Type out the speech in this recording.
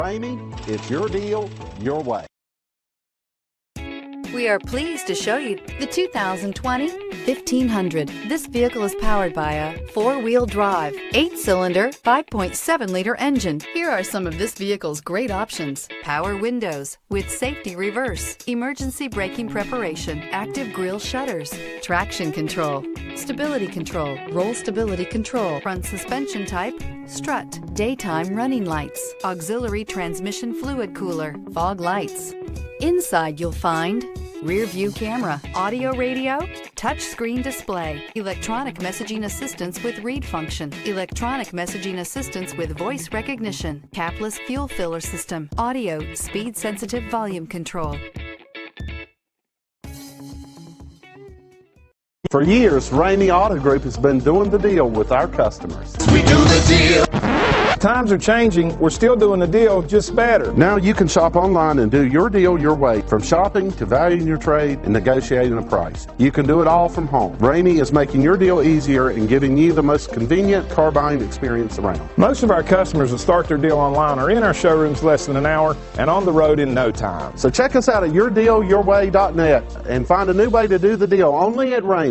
Ramey, it's your deal, your way. We are pleased to show you the 2020 1500. This vehicle is powered by a four-wheel drive, 8-cylinder, 5.7-liter engine. Here are some of this vehicle's great options: power windows with safety reverse, emergency braking preparation, active grille shutters, traction control, stability control, roll stability control, front suspension type, strut, daytime running lights, auxiliary transmission fluid cooler, fog lights. Inside you'll find rear view camera, audio radio, touch screen display, electronic messaging assistance with read function, electronic messaging assistance with voice recognition, capless fuel filler system, audio speed sensitive volume control. For years, Ramey Auto Group has been doing the deal with our customers. We do the deal. Times are changing. We're still doing the deal, just better. Now you can shop online and do your deal your way, from shopping to valuing your trade and negotiating a price. You can do it all from home. Ramey is making your deal easier and giving you the most convenient car buying experience around. Most of our customers that start their deal online are in our showrooms less than an hour and on the road in no time. So check us out at yourdealyourway.net and find a new way to do the deal only at Ramey.